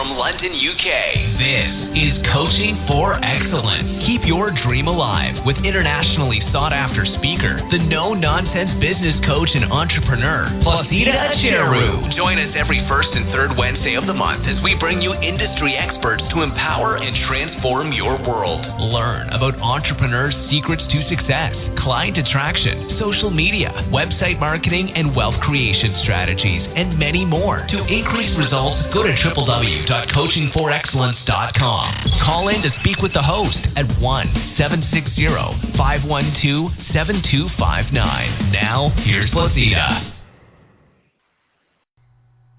from London, UK. This is Coaching for Excellence. Keep your dream alive with internationally sought-after speaker, the no-nonsense business coach and entrepreneur, Placida Acheru. Join us every first and third Wednesday of the month as we bring you industry experts to empower and transform your world. Learn about entrepreneurs' secrets to success, client attraction, social media, website marketing, and wealth creation strategies, and many more. To increase results, go to www.coachingforexcellence.com. Call in to speak with the host at 1-760-512-7259. Now, here's Placida.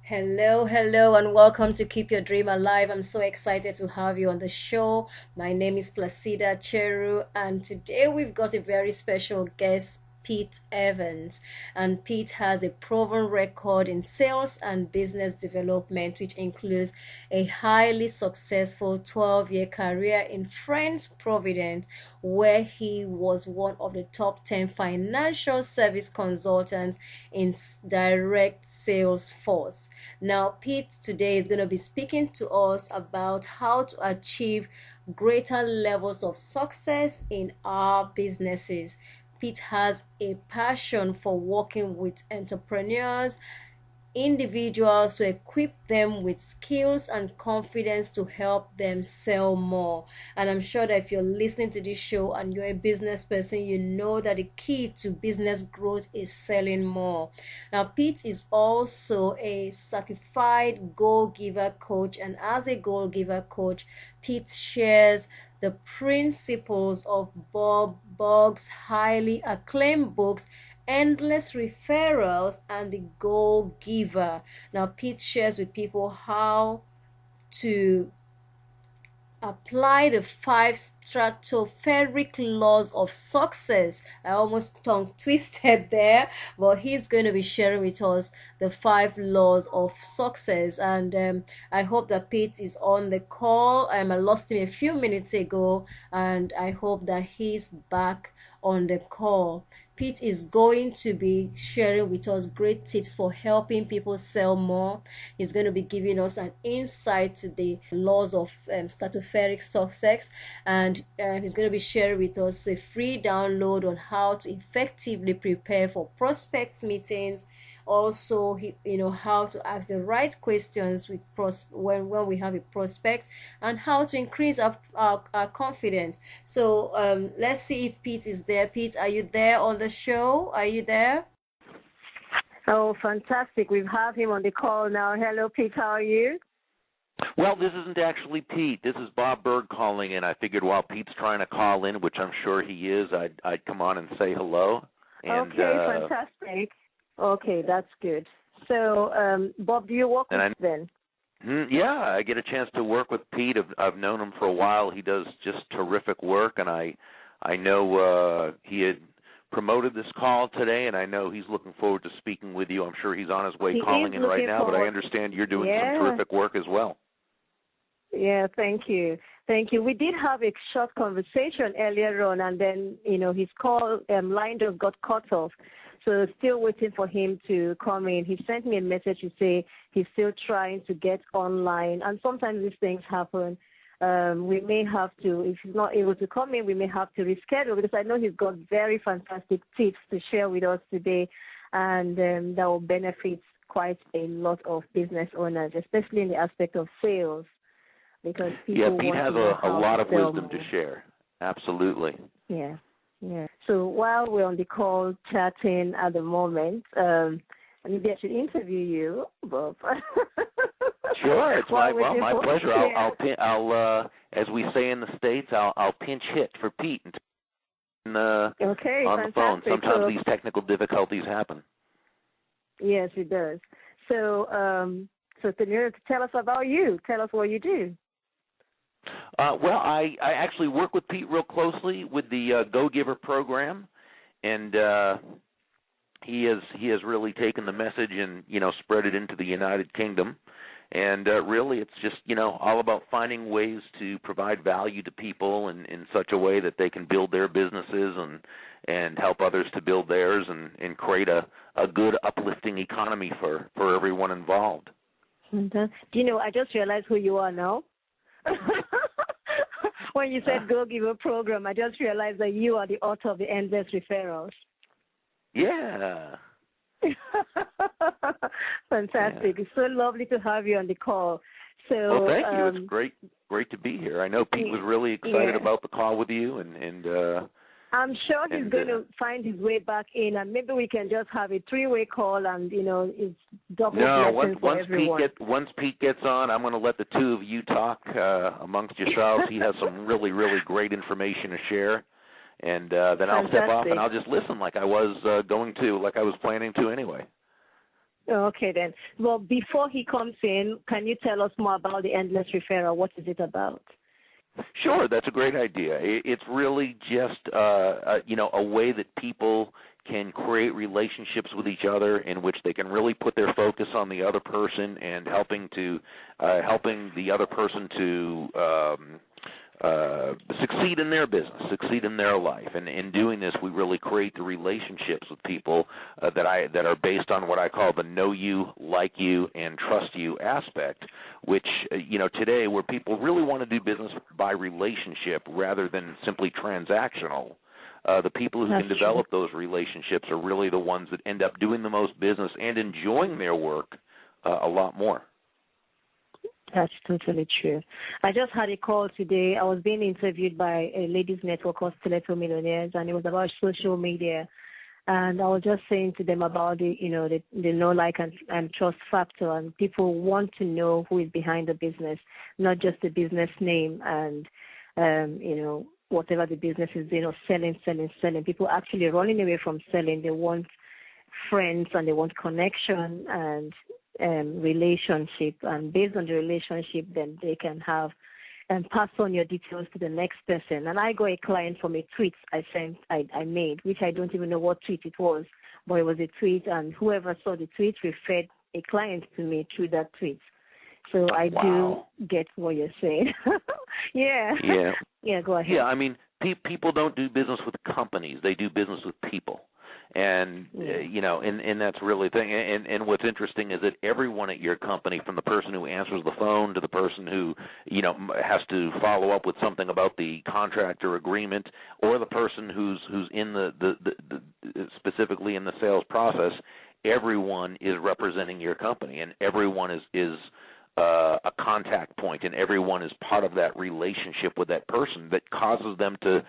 Hello, and welcome to Keep Your Dream Alive. I'm so excited to have you on the show. My name is Placida Acheru, and today we've got a very special guest, Pete Evans. And Pete has a proven record in sales and business development, which includes a highly successful 12-year career in Friends Provident, where he was one of the top 10 financial service consultants in direct sales force. Now, Pete today is going to be speaking to us about how to achieve greater levels of success in our businesses. Pete has a passion for working with entrepreneurs, individuals, to equip them with skills and confidence to help them sell more. And I'm sure that if you're listening to this show and you're a business person, you know that the key to business growth is selling more. Now, Pete is also a certified goal giver coach, and as a goal giver coach, Pete shares the principles of Bob Bug's highly acclaimed books, Endless Referrals and The Goal Giver. Now, Pete shares with people how to apply the 5 stratospheric laws of success. I almost tongue twisted there, but he's going to be sharing with us the 5 laws of success. And I hope that Pete is on the call. I lost him a few minutes ago, and I hope that he's back on the call. Pete is going to be sharing with us great tips for helping people sell more. He's going to be giving us an insight to the laws of stratospheric success, and he's going to be sharing with us a free download on how to effectively prepare for prospects meetings. Also, how to ask the right questions with when we have a prospect, and how to increase our confidence. So let's see if Pete is there. Pete, are you there on the show? Are you there? Oh, fantastic. We have him on the call now. Hello, Pete. How are you? Well, this isn't actually Pete. This is Bob Berg calling in. I figured while Pete's trying to call in, which I'm sure he is, I'd come on and say hello. And, okay, fantastic. Okay, that's good. So, Bob, do you work with then? Yeah, I get a chance to work with Pete. I've known him for a while. He does just terrific work, and I know he had promoted this call today, and I know he's looking forward to speaking with you. I'm sure he's on his way calling in right now, but I understand you're doing some terrific work as well. Yeah, thank you. Thank you. We did have a short conversation earlier on, and then, his call line just got cut off. So still waiting for him to come in. He sent me a message to say he's still trying to get online. And sometimes these things happen. We may have to, if he's not able to come in, we may have to reschedule, because I know he's got very fantastic tips to share with us today, and that will benefit quite a lot of business owners, especially in the aspect of sales. Because people Pete has a lot of wisdom to share. Absolutely. Yeah. Yeah. So while we're on the call chatting at the moment, maybe I should interview you, Bob. Sure, it's my pleasure. I'll as we say in the States, I'll pinch hit for Pete on the phone. Sometimes these technical difficulties happen. Yes, it does. So, can you tell us about you? Tell us what you do. Well, I actually work with Pete real closely with the Go Giver program, and he has really taken the message and spread it into the United Kingdom. And really, it's just all about finding ways to provide value to people in such a way that they can build their businesses and help others to build theirs and create a good, uplifting economy for everyone involved. And do you know, I just realized who you are now. When you said Go Giver Program, I just realized that you are the author of the Endless Referrals. Yeah. Fantastic. Yeah. It's so lovely to have you on the call. So, well, thank you. It's great to be here. I know Pete was really excited about the call with you, and I'm sure he's going to find his way back in, and maybe we can just have a three-way call, and it's double blessing for everyone. Once Pete gets on, I'm going to let the two of you talk amongst yourselves. He has some really, really great information to share, and then I'll step off and I'll just listen like I was like I was planning to anyway. Okay, then. Well, before he comes in, can you tell us more about the Endless Referral? What is it about? Sure, that's a great idea. It's really just a way that people can create relationships with each other in which they can really put their focus on the other person and helping the other person to succeed in their business, succeed in their life. And in doing this, we really create the relationships with people that are based on what I call the know you, like you, and trust you aspect, which, today where people really want to do business by relationship rather than simply transactional, the people who can develop those relationships are really the ones that end up doing the most business and enjoying their work a lot more. That's totally true. I just had a call today. I was being interviewed by a ladies' network called Stiletto Millionaires, and it was about social media. And I was just saying to them about the know, like, and trust factor. And people want to know who is behind the business, not just the business name and, whatever the business is doing, or selling. People actually running away from selling. They want friends and they want connection and relationship, and based on the relationship, then they can have and pass on your details to the next person. And I got a client from a tweet I made, which I don't even know what tweet it was, but it was a tweet, and whoever saw the tweet referred a client to me through that tweet. So I do get what you're saying. Yeah, go ahead. Yeah, I mean, people don't do business with companies; they do business with people. And, and that's really the thing. And what's interesting is that everyone at your company, from the person who answers the phone to the person who, has to follow up with something about the contract or agreement, or the person who's in the specifically in the sales process, everyone is representing your company, and everyone is a contact point, and everyone is part of that relationship with that person that causes them to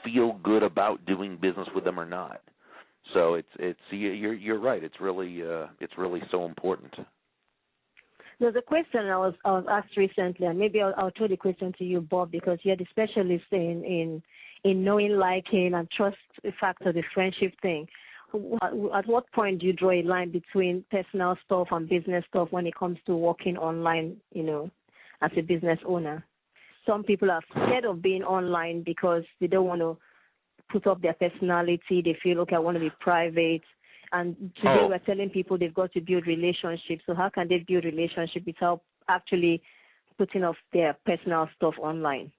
feel good about doing business with them or not. So you're right. It's really so important. There's a question I was asked recently, and maybe I'll throw the question to you, Bob, because you're the specialist in knowing, liking, and trust factor, the friendship thing. At what point do you draw a line between personal stuff and business stuff when it comes to working online, as a business owner? Some people are scared of being online because they don't want to put up their personality. They feel, okay, I want to be private. And today we're telling people they've got to build relationships. So how can they build relationships without actually putting up their personal stuff online?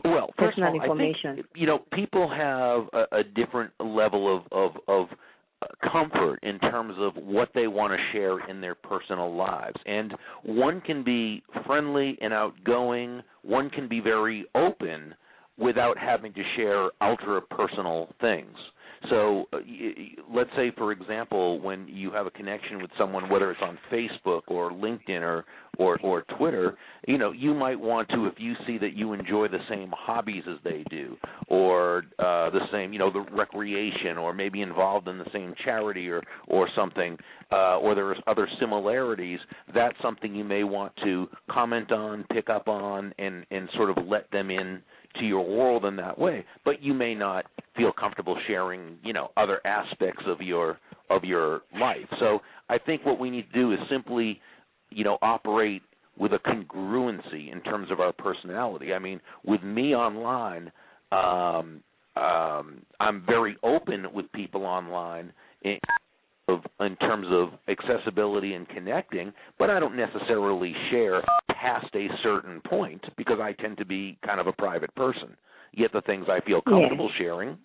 Well, personal information. I think, people have a different level of comfort in terms of what they want to share in their personal lives. And one can be friendly and outgoing. One can be very open without having to share ultra-personal things. So let's say, for example, when you have a connection with someone, whether it's on Facebook or LinkedIn or Twitter, you might want to, if you see that you enjoy the same hobbies as they do, or the same, the recreation, or maybe involved in the same charity or something, or there's other similarities, that's something you may want to comment on, pick up on, and sort of let them in to your world in that way. But you may not feel comfortable sharing, other aspects of your life. So I think what we need to do is simply, operate with a congruency in terms of our personality. I mean, with me online, I'm very open with people online in terms of accessibility and connecting, but I don't necessarily share past a certain point because I tend to be kind of a private person. yet the things I feel comfortable sharing,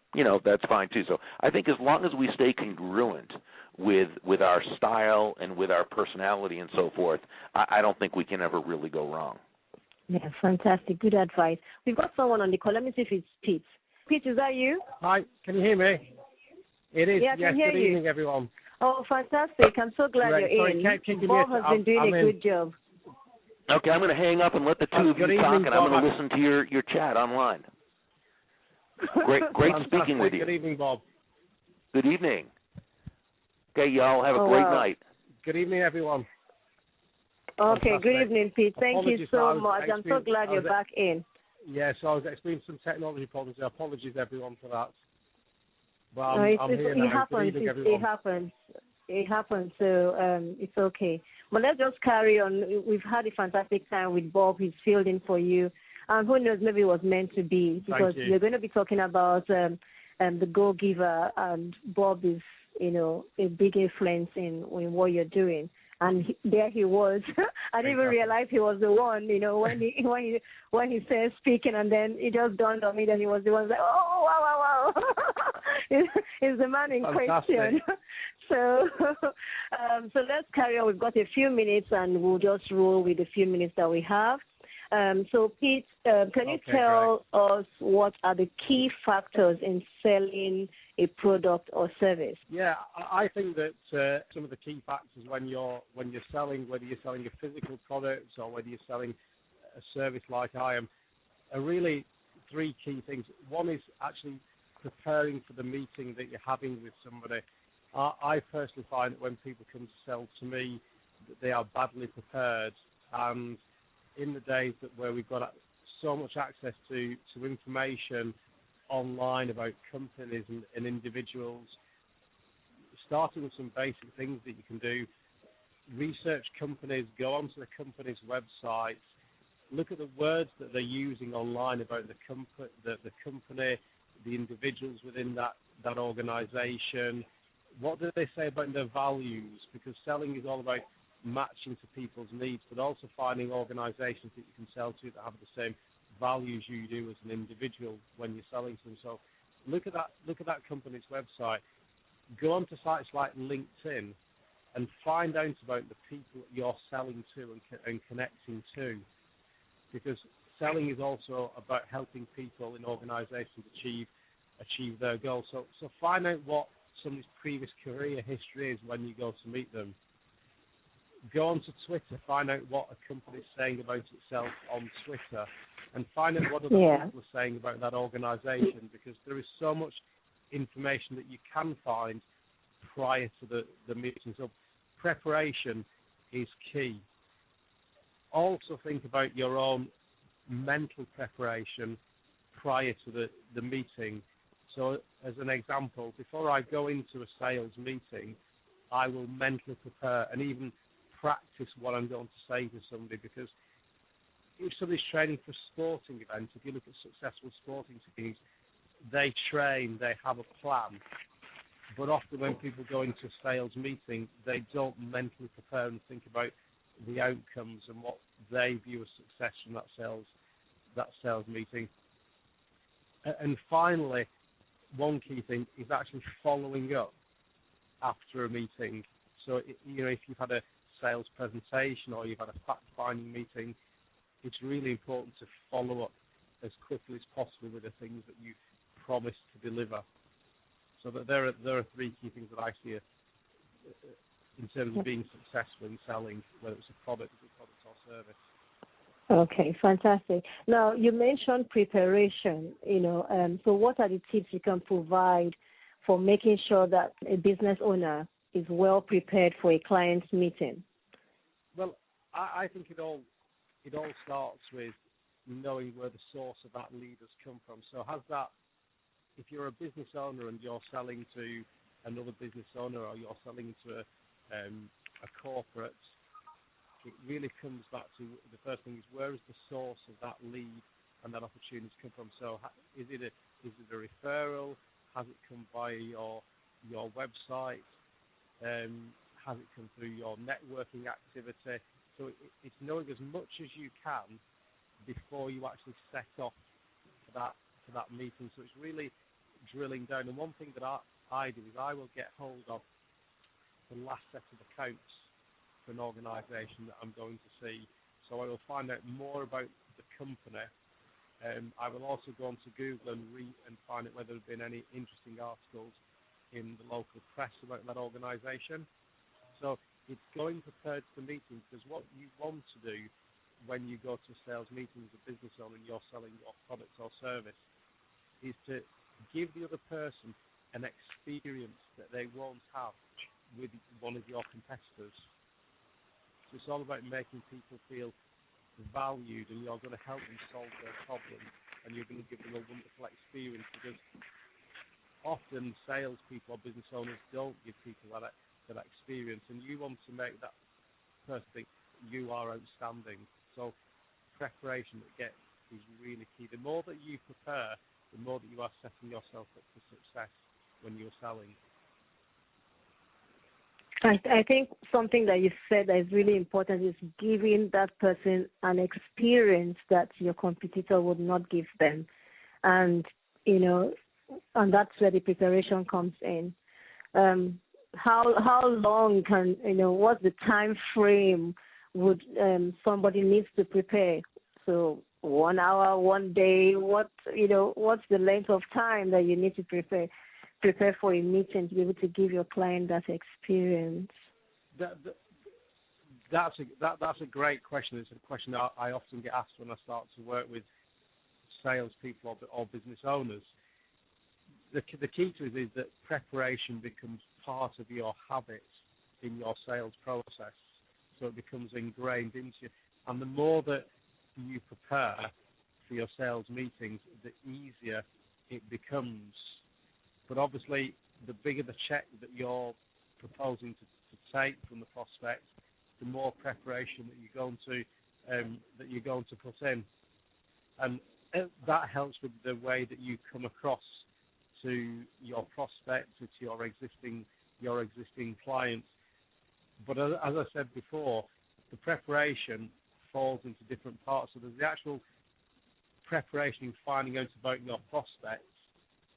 that's fine too. So I think as long as we stay congruent with our style and with our personality and so forth, I don't think we can ever really go wrong. Yeah, fantastic. Good advice. We've got someone on the call. Let me see if it's Pete. Pete, is that you? Hi, can you hear me? It is. Yeah, I can hear good you. Evening, everyone. Oh, fantastic. I'm so glad you're in. Bob has been doing a good job. Okay, I'm going to hang up and let the two of you talk, and I'm going to listen to your chat online. Great speaking with you. Good evening, Bob. Good evening. Okay, y'all have a great night. Good evening, everyone. Okay, fantastic. Good evening, Pete. Thank you so much. I'm so glad you're back in. Yeah, so I was experiencing some technology problems. Apologies, everyone, for that. But I'm here now. It happens. So it's okay. But let's just carry on. We've had a fantastic time with Bob. He's filled in for you. And who knows, maybe it was meant to be, because you're going to be talking about the Go-Giver, and Bob is, a big influence in what you're doing. And there he was. I didn't even realize he was the one, when he said speaking, and then it just dawned on me that he was the one like, oh, wow. He's the man in question. So let's carry on. We've got a few minutes, and we'll just roll with the few minutes that we have. So, Pete, can you tell us what are the key factors in selling a product or service? Yeah, I think that some of the key factors when you're selling, whether you're selling a physical product or whether you're selling a service like I am, are really three key things. One is actually preparing for the meeting that you're having with somebody. I personally find that when people come to sell to me, that they are badly prepared, and in the days where we've got so much access to information online about companies and individuals, starting with some basic things that you can do. Research companies, go onto the company's websites, look at the words that they're using online about the company, the individuals within that organization. What do they say about their values? Because selling is all about matching to people's needs, but also finding organizations that you can sell to that have the same values you do as an individual when you're selling to them. So look at that company's website. Go onto sites like LinkedIn and find out about the people you're selling to and connecting to, because selling is also about helping people in organizations achieve their goals. So find out what somebody's previous career history is when you go to meet them. Go onto Twitter, find out what a company is saying about itself on Twitter, and find out what other people are saying about that organization, because there is so much information that you can find prior to the meeting. So preparation is key. Also think about your own mental preparation prior to the meeting. So as an example, before I go into a sales meeting, I will mentally prepare and even practice what I'm going to say to somebody, because if somebody's training for a sporting event, if you look at successful sporting teams, they train, they have a plan. But often when people go into a sales meeting, they don't mentally prepare and think about the outcomes and what they view as success from that sales meeting. And finally, one key thing is actually following up after a meeting. So, if you've had a sales presentation or you've had a fact-finding meeting, it's really important to follow up as quickly as possible with the things that you promised to deliver. So that there are three key things that I see in terms of being successful in selling, whether it's a product or service. Okay, fantastic. Now, you mentioned preparation, so what are the tips you can provide for making sure that a business owner is well prepared for a client's meeting? Well, I think it all starts with knowing where the source of that lead has come from. So if you're a business owner and you're selling to another business owner, or you're selling to a corporate, it really comes back to the first thing is, where is the source of that lead and that opportunity come from? So is it a referral? Has it come via your website? Has it come through your networking activity? So it's knowing as much as you can before you actually set off for for that meeting. So it's really drilling down. And one thing that I do is I will get hold of the last set of accounts for an organisation that I'm going to see. So I will find out more about the company. I will also go onto Google and find out whether there have been any interesting articles in the local press about that organisation. So it's going prepared to the meeting, because what you want to do when you go to a sales meeting as a business owner and you're selling your product or service is to give the other person an experience that they won't have with one of your competitors. So it's all about making people feel valued, and you're going to help them solve their problem, and you're going to give them a wonderful experience, because often salespeople or business owners don't give people that experience, and you want to make that person think you are outstanding. So preparation is really key. The more that you prepare, the more that you are setting yourself up for success when you're selling. I think something that you said that is really important is giving that person an experience that your competitor would not give them. And, and that's where the preparation comes in. How long can, what's the time frame would somebody needs to prepare? So 1 hour, 1 day, what's the length of time that you need to prepare for a meeting to be able to give your client that experience? That's a great question. It's a question that I often get asked when I start to work with salespeople or business owners. The key to it is that preparation becomes part of your habit in your sales process, so it becomes ingrained into you. And the more that you prepare for your sales meetings, the easier it becomes. But obviously, the bigger the check that you're proposing to take from the prospect, the more preparation that you're going to put in, and that helps with the way that you come across to your prospects, to your existing clients. But as I said before, the preparation falls into different parts. So there's the actual preparation in finding out about your prospects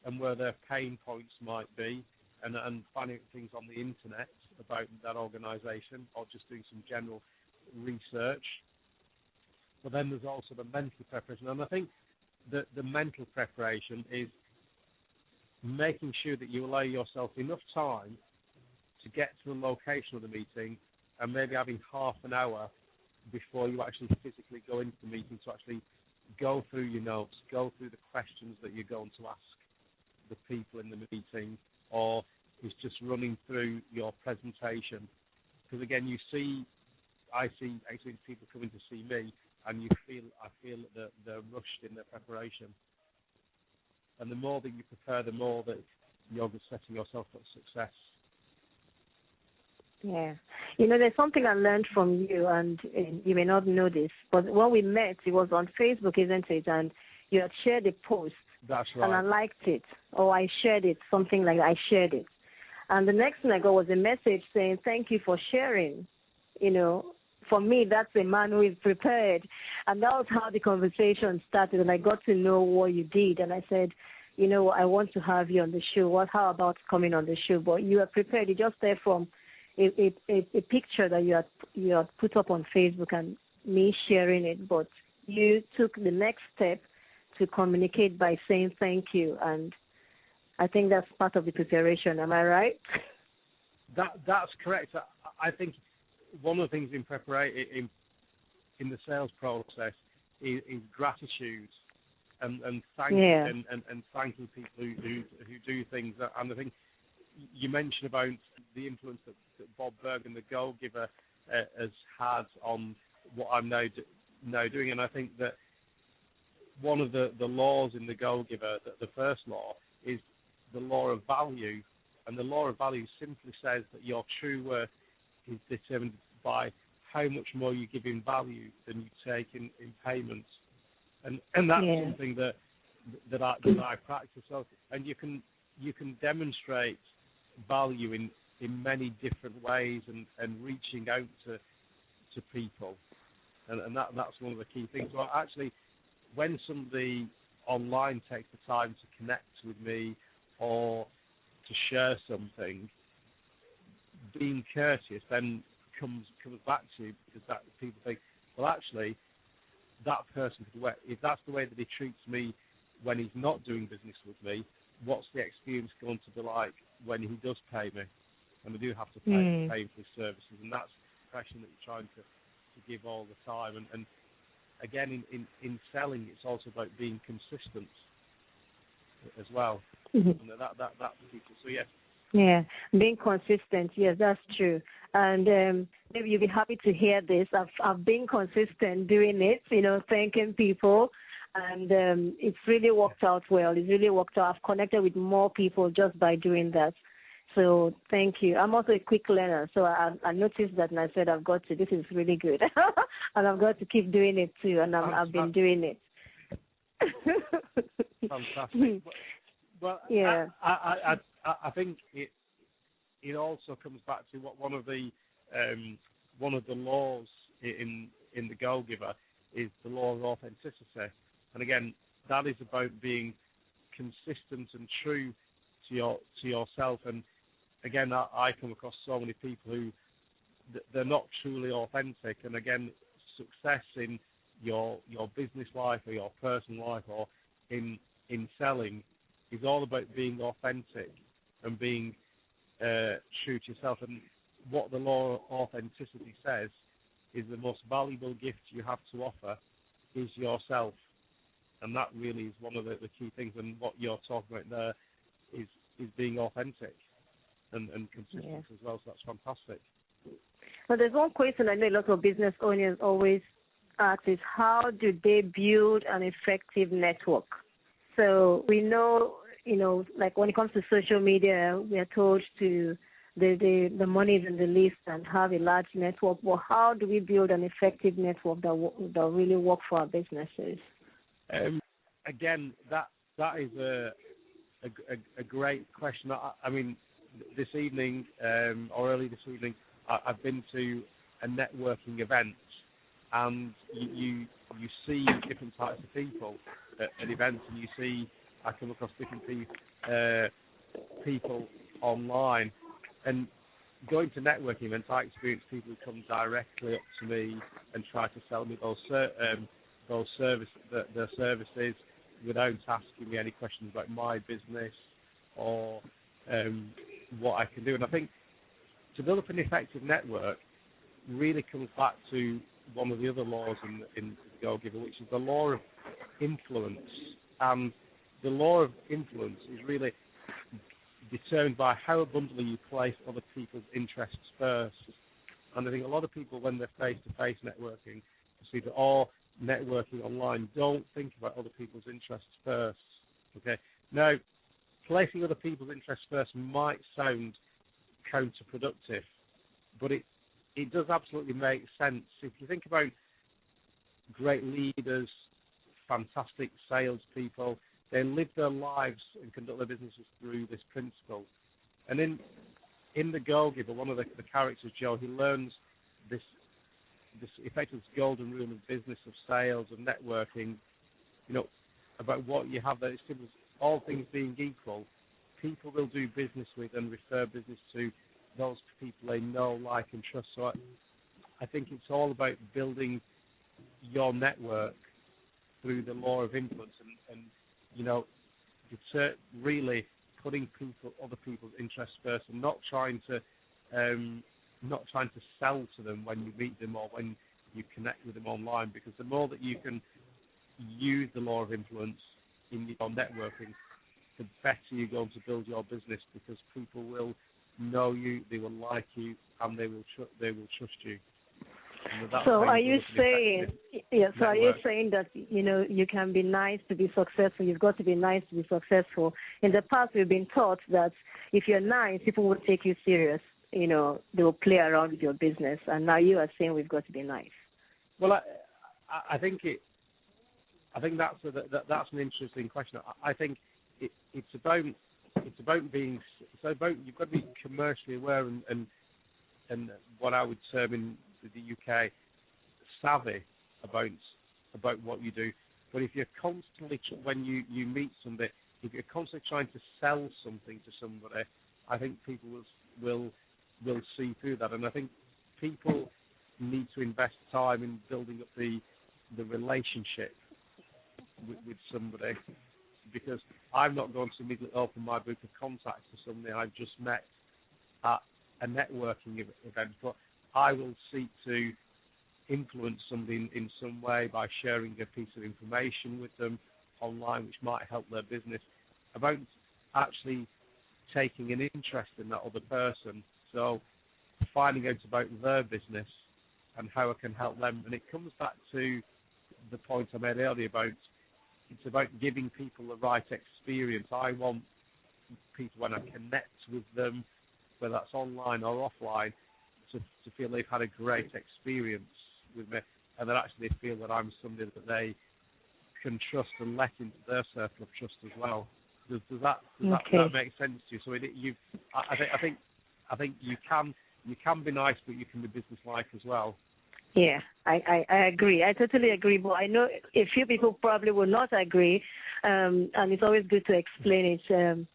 and where their pain points might be, and finding things on the internet about that organisation, or just doing some general research. But then there's also the mental preparation, and I think that the mental preparation is making sure that you allow yourself enough time to get to the location of the meeting, and maybe having half an hour before you actually physically go into the meeting to actually go through your notes, go through the questions that you're going to ask the people in the meeting, or is just running through your presentation. Because again, I see people coming to see me, and I feel that they're rushed in their preparation. And the more that you prepare, the more that you're setting yourself up for success. Yeah. There's something I learned from you, and you may not know this, but when we met, it was on Facebook, isn't it? And you had shared a post. That's right. And I liked it, or I shared it, something like I shared it. And the next thing I got was a message saying, "Thank you for sharing." For me, that's a man who is prepared. And that was how the conversation started, and I got to know what you did. And I said, I want to have you on the show. How about coming on the show? But you are prepared. You just there from a picture that you had put up on Facebook and me sharing it. But you took the next step to communicate by saying thank you. And I think that's part of the preparation. Am I right? That's correct. I think one of the things in preparation in the sales process is gratitude and thanking and thanking people who do things. And I think you mentioned about the influence that Bob Bergen, the Go Giver, has had on what I'm now doing. And I think that one of the laws in the Go Giver, the first law, is the law of value. And the law of value simply says that your true worth is determined by how much more you give in value than you take in payments. And that's something that I practice. So, and you can demonstrate value in many different ways, and reaching out to people. And that's one of the key things. So actually, when somebody online takes the time to connect with me or to share something, being courteous then comes back to you, because that people think, well, actually, that person could work. If that's the way that he treats me when he's not doing business with me, what's the experience going to be like when he does pay me? And I do have to pay for his services, and that's the impression that you're trying to give all the time. And again, in selling, it's also about being consistent as well. And that's people. So yes. Yeah, being consistent. Yes, that's true. And maybe you'll be happy to hear this. I've been consistent doing it, thanking people, and it's really worked out well. It's really worked out. I've connected with more people just by doing that. So thank you. I'm also a quick learner, so I noticed that, and I said this is really good, and I've got to keep doing it too, and I've been doing it. Fantastic. Well, yeah. I think it also comes back to what one of the laws in the Goal Giver is the law of authenticity, and again, that is about being consistent and true to yourself. And again, I come across so many people who they're not truly authentic, and again, success in your business life or your personal life or in selling is all about being authentic and being true to yourself. And what the law of authenticity says is the most valuable gift you have to offer is yourself. And that really is one of the key things. And what you're talking about there is being authentic and consistent as well. So that's fantastic. Well, there's one question I know a lot of business owners always ask is, how do they build an effective network? So we know, like when it comes to social media, we are told to the money is in the list and have a large network. But how do we build an effective network that will really work for our businesses? Again, that is a great question. I mean, this evening or early this evening, I've been to a networking event, and you see different types of people at events, and I come across different people online. And going to networking events, I experience people who come directly up to me and try to sell me their services without asking me any questions about my business or what I can do. And I think to build up an effective network really comes back to one of the other laws in the Go Giver, which is the law of influence. And the law of influence is really determined by how abundantly you place other people's interests first. And I think a lot of people, when they're face-to-face networking, or networking online, don't think about other people's interests first. Okay. Now, placing other people's interests first might sound counterproductive, but it does absolutely make sense. If you think about great leaders, fantastic salespeople, they live their lives and conduct their businesses through this principle. And in the Goal Giver, one of the characters, Joe, he learns this effective golden rule of business, of sales, of networking, about what you have there. It's simple. All things being equal, people will do business with and refer business to those people they know, like, and trust. So I think it's all about building your network through the law of influence and really putting other people's interests first, and not trying to sell to them when you meet them or when you connect with them online, because the more that you can use the law of influence in your networking, the better you're going to build your business, because people will know you, they will like you, and they will trust you. So are you saying that you can be nice to be successful? You've got to be nice to be successful. In the past, we've been taught that if you're nice, people will take you serious. They will play around with your business. And now you are saying we've got to be nice. Well, I think that's an interesting question. I think it's about you've got to be commercially aware and what I would term in the UK savvy about what you do. But if you're constantly, when you meet somebody, if you're constantly trying to sell something to somebody, I think people will see through that. And I think people need to invest time in building up the relationship with somebody, because I'm not going to immediately open my book of contacts to somebody I've just met at a networking event, but I will seek to influence somebody in some way by sharing a piece of information with them online which might help their business, about actually taking an interest in that other person. So finding out about their business and how I can help them. And it comes back to the point I made earlier about it's about giving people the right experience. I want people, when I connect with them, whether that's online or offline, to feel they've had a great experience with me, and that actually they feel that I'm somebody that they can trust and let into their circle of trust as well. Does that make sense to you? So I think you can be nice, but you can be businesslike as well. Yeah, I agree. I totally agree. But I know a few people probably will not agree, and it's always good to explain it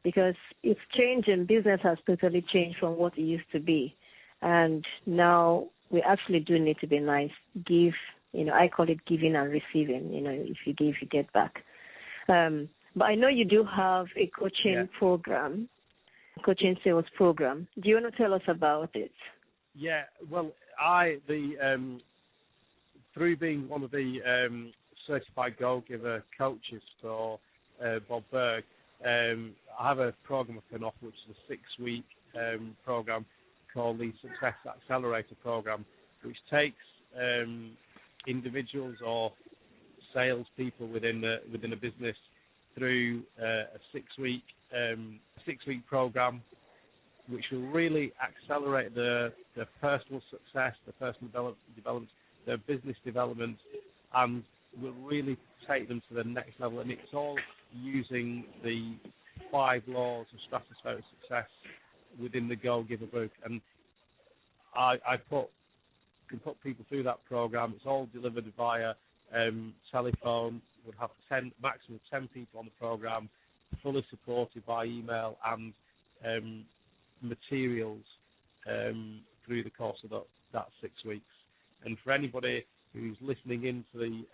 because it's changing. Business has totally changed from what it used to be, and now we actually do need to be nice. Give, I call it giving and receiving. If you give, you get back. But I know you do have a coaching program, coaching sales program. Do you want to tell us about it? Yeah, well, through being one of the certified goal-giver coaches for Bob Berg, I have a program I can offer, which is a 6-week program called the Success Accelerator program, which takes individuals or salespeople within a business through a 6-week program, which will really accelerate their personal success, their personal development, their business development, and will really take them to the next level. And it's all using the 5 laws of Stratospheric Success within the Goal Giver book. And I can put people through that program. It's all delivered via telephone. We'll have maximum 10 people on the program, fully supported by email and materials through the course of that 6 weeks. And for anybody who's listening into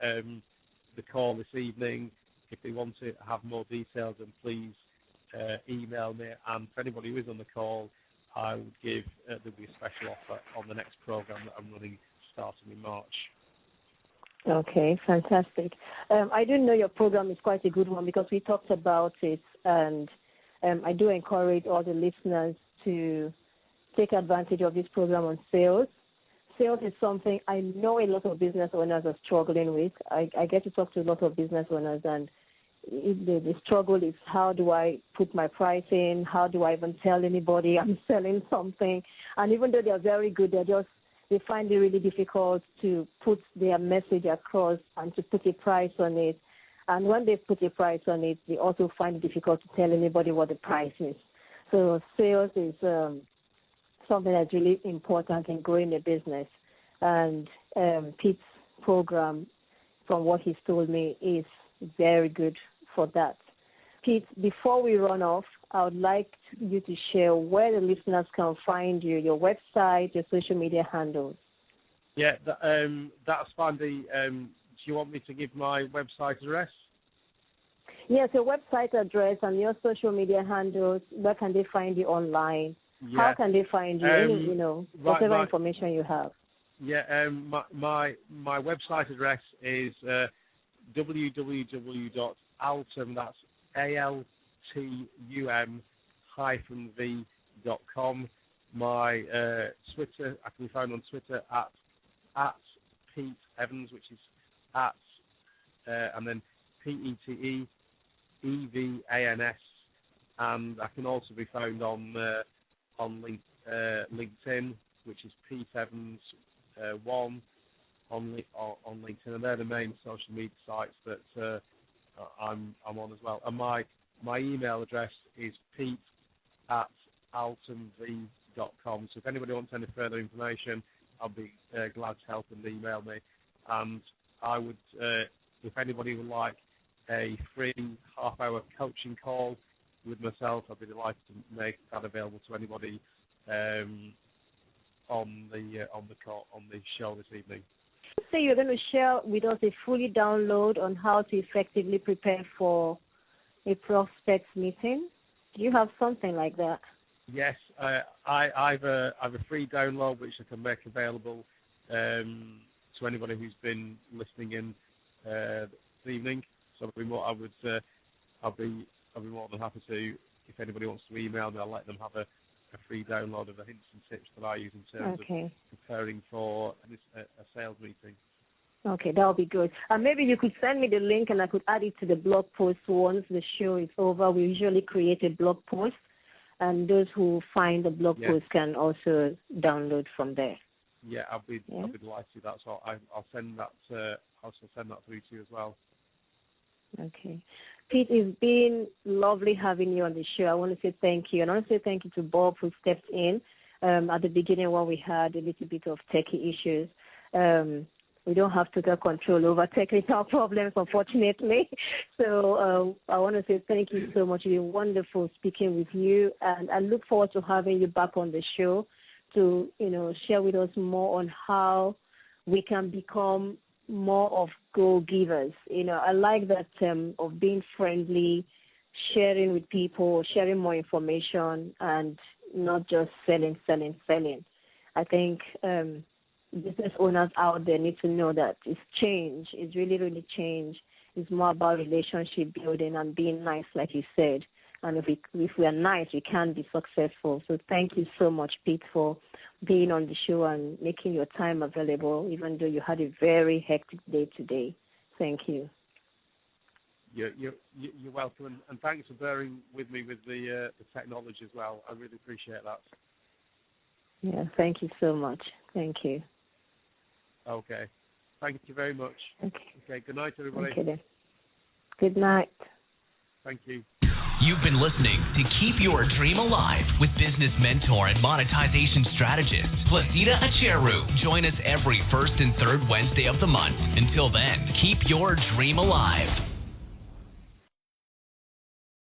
the call this evening, if they want to have more details, then please email me. And for anybody who is on the call, I would give there'll be a special offer on the next program that I'm running starting in March. Okay, fantastic. I do know your program is quite a good one because we talked about it, and I do encourage all the listeners to take advantage of this program on sales. Sales is something I know a lot of business owners are struggling with. I get to talk to a lot of business owners, and the struggle is, how do I put my price in? How do I even tell anybody I'm selling something? And even though they're very good, they find it really difficult to put their message across and to put a price on it. And when they put a price on it, they also find it difficult to tell anybody what the price is. So sales is something that's really important in growing a business. And Pete's program, from what he's told me, is very good for that. Pete, before we run off, I would like you to share where the listeners can find you, your website, your social media handles. Yeah, that's fine. Do you want me to give my website address? Yes, your website address and your social media handles. Where can they find you online? Yeah. How can they find you? Whatever information you have. Yeah, my website address is www.altum, that's altum-v.com. My Twitter, I can be found on Twitter at Pete Evans, which is at and then PETEEVANS, and I can also be found on LinkedIn, which is Pete Evans 1 on LinkedIn, and they're the main social media sites that I'm on as well. And my email address is pete@altumv.com. So if anybody wants any further information, I'll be glad to help and email me. And I would So if anybody would like a free half-hour coaching call with myself, I'd be delighted to make that available to anybody on the show this evening. So you're going to share with us a fully download on how to effectively prepare for a prospect meeting. Do you have something like that? Yes, I have a free download which I can make available to anybody who's been listening in this evening. So I'll be more than happy to, if anybody wants to email me, I'll let them have a free download of the hints and tips that I use in terms of preparing for a sales meeting. Okay, that would be good. And maybe you could send me the link and I could add it to the blog post once the show is over. We usually create a blog post, and those who find the blog post can also download from there. Yeah, I'll be delighted to do that. So I'll send that. I'll send that through to you as well. Okay. Pete, it's been lovely having you on the show. I want to say thank you. And I want to say thank you to Bob, who stepped in at the beginning when we had a little bit of techie issues. We don't have total control over technical problems, unfortunately. So I want to say thank you so much. It's been wonderful speaking with you. And I look forward to having you back on the show to, share with us more on how we can become more of go-givers. I like that of being friendly, sharing with people, sharing more information, and not just selling. I think business owners out there need to know that it's change. It's really, really change. It's more about relationship building and being nice, like you said. And if we are nice, we can be successful. So thank you so much, Pete, for being on the show and making your time available, even though you had a very hectic day today. Thank you. You're welcome, and thanks for bearing with me with the technology as well. I really appreciate that. Yeah, thank you so much. Thank you. Okay. Thank you very much. Okay, good night, everybody. Okay, then. Good night. Thank you. You've been listening to Keep Your Dream Alive with business mentor and monetization strategist, Placida Acheru. Join us every first and third Wednesday of the month. Until then, keep your dream alive.